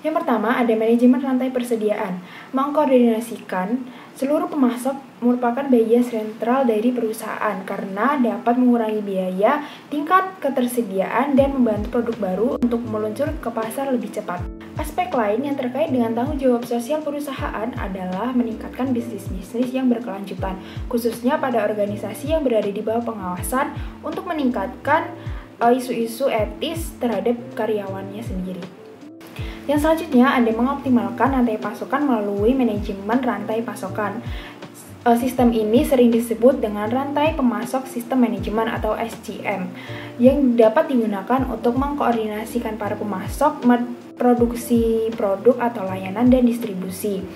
Yang pertama, ada manajemen rantai persediaan. Mengkoordinasikan seluruh pemasok merupakan bagian sentral dari perusahaan karena dapat mengurangi biaya, tingkat ketersediaan, dan membantu produk baru untuk meluncur ke pasar lebih cepat. Aspek lain yang terkait dengan tanggung jawab sosial perusahaan adalah meningkatkan bisnis-bisnis yang berkelanjutan, khususnya pada organisasi yang berada di bawah pengawasan untuk meningkatkan isu-isu etis terhadap karyawannya sendiri. Yang selanjutnya ada mengoptimalkan rantai pasokan melalui manajemen rantai pasokan. Sistem ini sering disebut dengan rantai pemasok sistem manajemen atau SCM yang dapat digunakan untuk mengkoordinasikan para pemasok produksi produk atau layanan dan distribusi.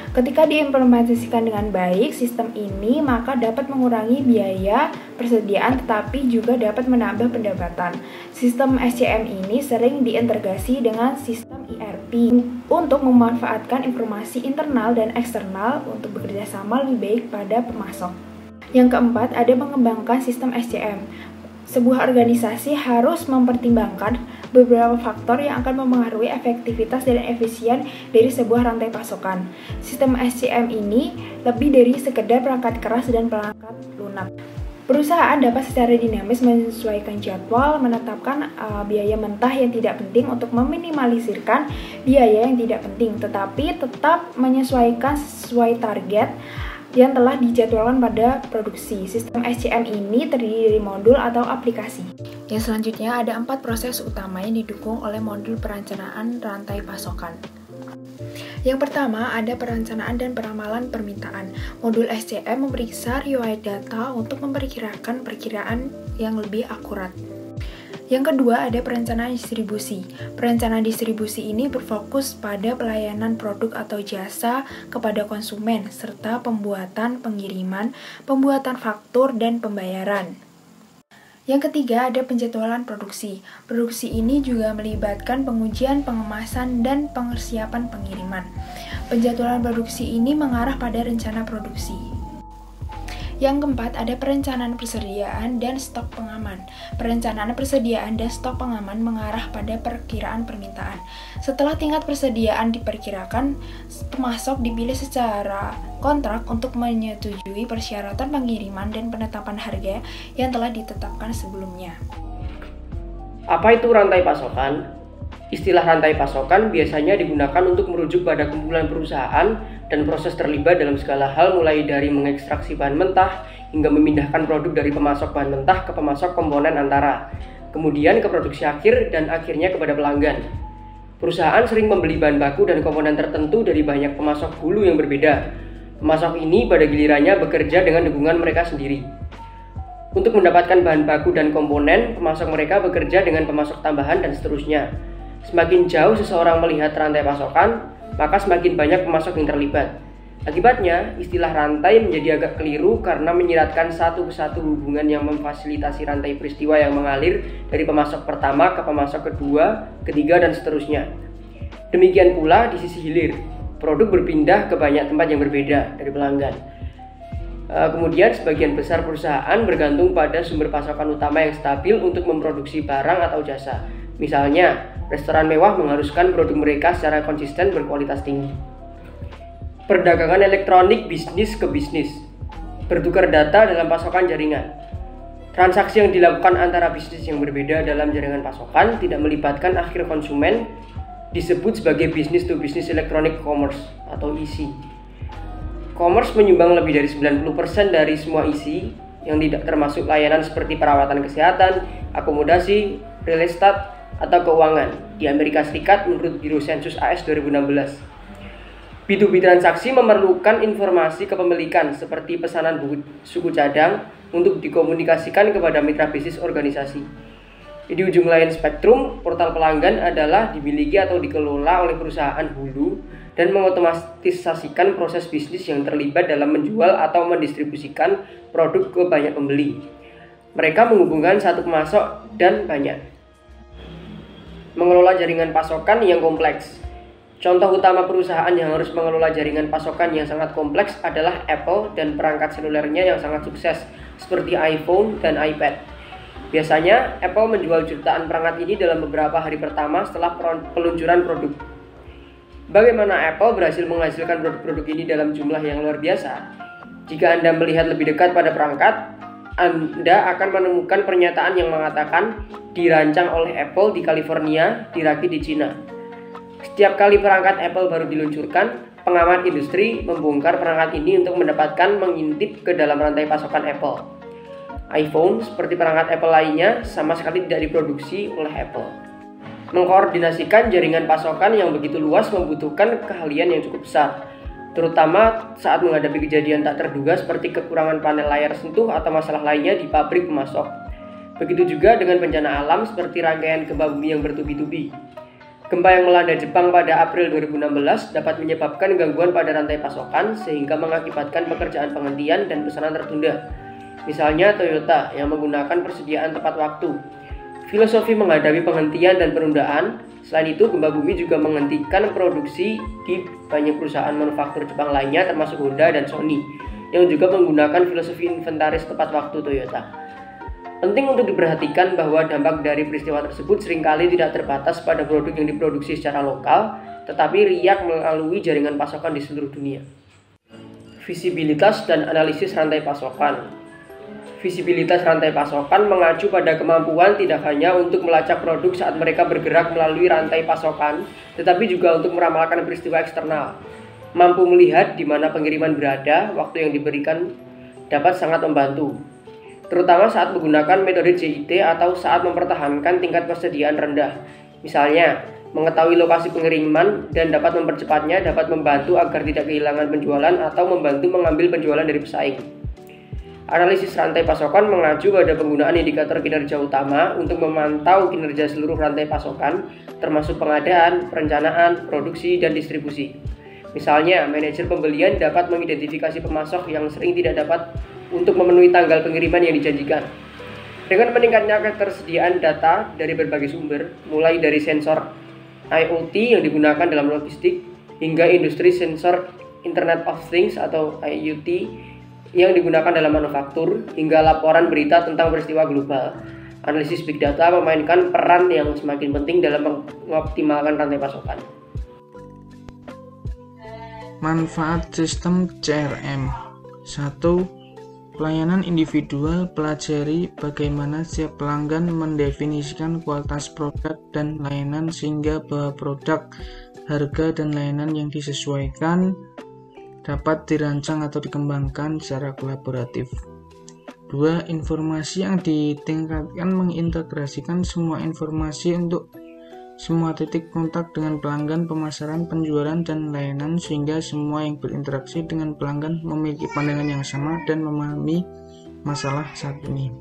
Ketika diimplementasikan dengan baik sistem ini, maka dapat mengurangi biaya persediaan tetapi juga dapat menambah pendapatan. Sistem SCM ini sering diintegrasi dengan sistem ERP untuk memanfaatkan informasi internal dan eksternal untuk bekerja sama lebih baik pada pemasok. Yang keempat, ada mengembangkan sistem SCM. Sebuah organisasi harus mempertimbangkan beberapa faktor yang akan mempengaruhi efektivitas dan efisien dari sebuah rantai pasokan. Sistem SCM ini lebih dari sekedar perangkat keras dan perangkat lunak. Perusahaan dapat secara dinamis menyesuaikan jadwal, menetapkan biaya mentah yang tidak penting untuk meminimalisirkan biaya yang tidak penting, tetapi tetap menyesuaikan sesuai target yang telah dijadwalkan pada produksi. Sistem SCM ini terdiri dari modul atau aplikasi. Yang selanjutnya ada 4 proses utama yang didukung oleh modul perencanaan rantai pasokan. Yang pertama ada perencanaan dan peramalan permintaan. Modul SCM memeriksa riwayat data untuk memperkirakan perkiraan yang lebih akurat. Yang kedua ada perencanaan distribusi. Perencanaan distribusi ini berfokus pada pelayanan produk atau jasa kepada konsumen, serta pembuatan pengiriman, pembuatan faktur, dan pembayaran. Yang ketiga ada penjadwalan produksi. Produksi ini juga melibatkan pengujian, pengemasan, dan persiapan pengiriman. Penjadwalan produksi ini mengarah pada rencana produksi. Yang keempat, ada perencanaan persediaan dan stok pengaman. Perencanaan persediaan dan stok pengaman mengarah pada perkiraan permintaan. Setelah tingkat persediaan diperkirakan, pemasok dipilih secara kontrak untuk menyetujui persyaratan pengiriman dan penetapan harga yang telah ditetapkan sebelumnya. Apa itu rantai pasokan? Istilah rantai pasokan biasanya digunakan untuk merujuk pada kumpulan perusahaan dan proses terlibat dalam segala hal mulai dari mengekstraksi bahan mentah hingga memindahkan produk dari pemasok bahan mentah ke pemasok komponen antara, kemudian ke produksi akhir dan akhirnya kepada pelanggan. Perusahaan sering membeli bahan baku dan komponen tertentu dari banyak pemasok hulu yang berbeda. Pemasok ini pada gilirannya bekerja dengan dukungan mereka sendiri. Untuk mendapatkan bahan baku dan komponen, pemasok mereka bekerja dengan pemasok tambahan dan seterusnya. Semakin jauh seseorang melihat rantai pasokan, maka semakin banyak pemasok yang terlibat. Akibatnya, istilah rantai menjadi agak keliru karena menyiratkan satu persatu hubungan yang memfasilitasi rantai peristiwa yang mengalir dari pemasok pertama ke pemasok kedua, ketiga, dan seterusnya. Demikian pula di sisi hilir, produk berpindah ke banyak tempat yang berbeda dari pelanggan. Kemudian sebagian besar perusahaan bergantung pada sumber pasokan utama yang stabil untuk memproduksi barang atau jasa. Misalnya, restoran mewah mengharuskan produk mereka secara konsisten berkualitas tinggi. Perdagangan elektronik bisnis ke bisnis. Bertukar data dalam pasokan jaringan. Transaksi yang dilakukan antara bisnis yang berbeda dalam jaringan pasokan tidak melibatkan akhir konsumen disebut sebagai business to business electronic commerce atau EC. E-commerce menyumbang lebih dari 90% dari semua isi yang tidak termasuk layanan seperti perawatan kesehatan, akomodasi, real estate, atau keuangan di Amerika Serikat menurut Biro Sensus AS 2016. B2B transaksi memerlukan informasi kepemilikan seperti pesanan suku cadang untuk dikomunikasikan kepada mitra bisnis organisasi. Di ujung lain spektrum, portal pelanggan adalah dimiliki atau dikelola oleh perusahaan hulu dan mengotomatisasikan proses bisnis yang terlibat dalam menjual atau mendistribusikan produk ke banyak pembeli. Mereka menghubungkan satu pemasok dan banyak. Mengelola jaringan pasokan yang kompleks. Contoh utama perusahaan yang harus mengelola jaringan pasokan yang sangat kompleks adalah Apple dan perangkat selulernya yang sangat sukses seperti iPhone dan iPad. Biasanya, Apple menjual jutaan perangkat ini dalam beberapa hari pertama setelah peluncuran produk. Bagaimana Apple berhasil menghasilkan produk-produk ini dalam jumlah yang luar biasa? Jika Anda melihat lebih dekat pada perangkat, Anda akan menemukan pernyataan yang mengatakan dirancang oleh Apple di California, dirakit di Cina. Setiap kali perangkat Apple baru diluncurkan, pengamat industri membongkar perangkat ini untuk mendapatkan mengintip ke dalam rantai pasokan Apple. iPhone, seperti perangkat Apple lainnya, sama sekali tidak diproduksi oleh Apple. Mengkoordinasikan jaringan pasokan yang begitu luas membutuhkan keahlian yang cukup besar, terutama saat menghadapi kejadian tak terduga seperti kekurangan panel layar sentuh atau masalah lainnya di pabrik pemasok. Begitu juga dengan bencana alam seperti rangkaian gempa bumi yang bertubi-tubi. Gempa yang melanda Jepang pada April 2016 dapat menyebabkan gangguan pada rantai pasokan sehingga mengakibatkan pekerjaan penghentian dan pesanan tertunda. Misalnya Toyota yang menggunakan persediaan tepat waktu. Filosofi menghadapi penghentian dan penundaan. Selain itu, gempa bumi juga menghentikan produksi di banyak perusahaan manufaktur Jepang lainnya termasuk Honda dan Sony yang juga menggunakan filosofi inventaris tepat waktu Toyota. Penting untuk diperhatikan bahwa dampak dari peristiwa tersebut seringkali tidak terbatas pada produk yang diproduksi secara lokal, tetapi riak melalui jaringan pasokan di seluruh dunia. Visibilitas dan analisis rantai pasokan. Visibilitas rantai pasokan mengacu pada kemampuan tidak hanya untuk melacak produk saat mereka bergerak melalui rantai pasokan, tetapi juga untuk meramalkan peristiwa eksternal. Mampu melihat di mana pengiriman berada, waktu yang diberikan dapat sangat membantu, terutama saat menggunakan metode JIT atau saat mempertahankan tingkat persediaan rendah. Misalnya, mengetahui lokasi pengiriman dan dapat mempercepatnya dapat membantu agar tidak kehilangan penjualan atau membantu mengambil penjualan dari pesaing. Analisis rantai pasokan mengacu pada penggunaan indikator kinerja utama untuk memantau kinerja seluruh rantai pasokan, termasuk pengadaan, perencanaan, produksi, dan distribusi. Misalnya, manajer pembelian dapat mengidentifikasi pemasok yang sering tidak dapat untuk memenuhi tanggal pengiriman yang dijanjikan. Dengan meningkatnya ketersediaan data dari berbagai sumber, mulai dari sensor IoT yang digunakan dalam logistik, hingga industri sensor Internet of Things atau IoT yang digunakan dalam manufaktur, hingga laporan berita tentang peristiwa global. Analisis Big Data memainkan peran yang semakin penting dalam mengoptimalkan rantai pasokan. Manfaat sistem CRM. 1. Pelayanan individual. Pelajari bagaimana setiap pelanggan mendefinisikan kualitas produk dan layanan sehingga bahwa produk, harga, dan layanan yang disesuaikan dapat dirancang atau dikembangkan secara kolaboratif. 2. Informasi yang ditingkatkan mengintegrasikan semua informasi untuk semua titik kontak dengan pelanggan, pemasaran, penjualan, dan layanan sehingga semua yang berinteraksi dengan pelanggan memiliki pandangan yang sama dan memahami masalah saat ini.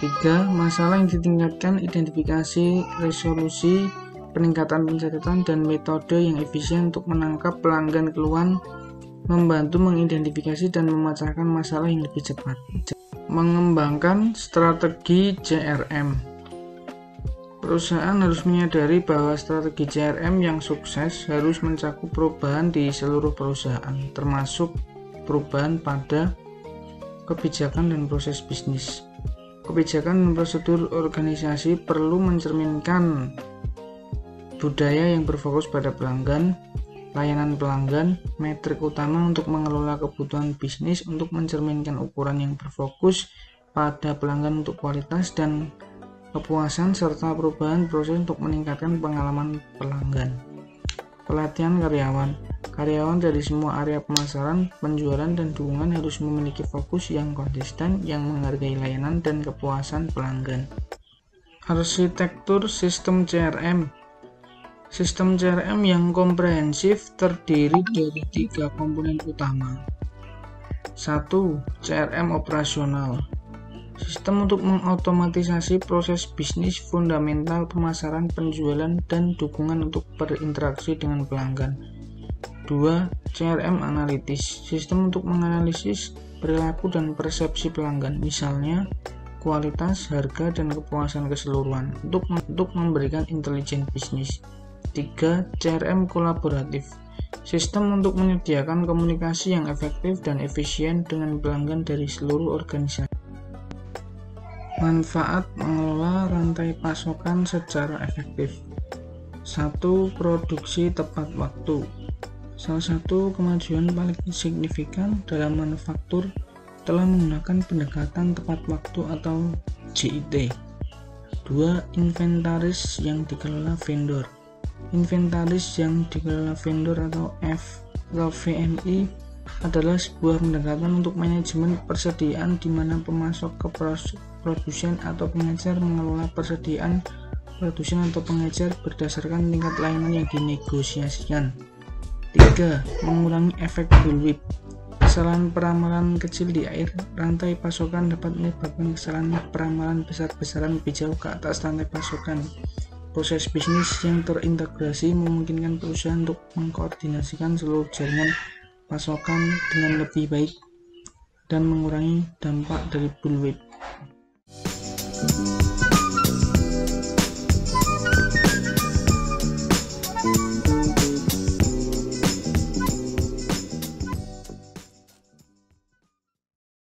3. Masalah yang ditingkatkan identifikasi, resolusi, peningkatan pencatatan, dan metode yang efisien untuk menangkap pelanggan keluhan, membantu mengidentifikasi dan memecahkan masalah yang lebih cepat. Mengembangkan strategi CRM. Perusahaan harus menyadari bahwa strategi CRM yang sukses harus mencakup perubahan di seluruh perusahaan, termasuk perubahan pada kebijakan dan proses bisnis. Kebijakan dan prosedur organisasi perlu mencerminkan budaya yang berfokus pada pelanggan, layanan pelanggan, metrik utama untuk mengelola kebutuhan bisnis untuk mencerminkan ukuran yang berfokus pada pelanggan untuk kualitas dan kepuasan, serta perubahan proses untuk meningkatkan pengalaman pelanggan. Pelatihan karyawan. Karyawan dari semua area pemasaran, penjualan, dan dukungan harus memiliki fokus yang konsisten, yang menghargai layanan dan kepuasan pelanggan. Arsitektur sistem CRM. Sistem CRM yang komprehensif terdiri dari 3 komponen utama. 1. CRM operasional. Sistem untuk mengotomatisasi proses bisnis fundamental pemasaran, penjualan, dan dukungan untuk berinteraksi dengan pelanggan. 2. CRM analitis. Sistem untuk menganalisis perilaku dan persepsi pelanggan, misalnya kualitas, harga, dan kepuasan keseluruhan untuk memberikan intelijen bisnis. 3. CRM kolaboratif. Sistem untuk menyediakan komunikasi yang efektif dan efisien dengan pelanggan dari seluruh organisasi. Manfaat mengelola rantai pasokan secara efektif. 1. Produksi tepat waktu. Salah satu kemajuan paling signifikan dalam manufaktur telah menggunakan pendekatan tepat waktu atau JIT. 2. Inventaris yang dikelola vendor. Inventaris yang dikelola vendor atau VMI adalah sebuah pendekatan untuk manajemen persediaan di mana pemasok ke produsen atau pengecer mengelola persediaan produsen atau pengecer berdasarkan tingkat layanan yang dinegosiasikan. 3. Mengurangi efek bullwhip. Kesalahan peramalan kecil di akhir rantai pasokan dapat menyebabkan kesalahan peramalan besar-besaran lebih jauh ke atas rantai pasokan. Proses bisnis yang terintegrasi memungkinkan perusahaan untuk mengkoordinasikan seluruh jaringan pasokan dengan lebih baik dan mengurangi dampak dari bullwhip.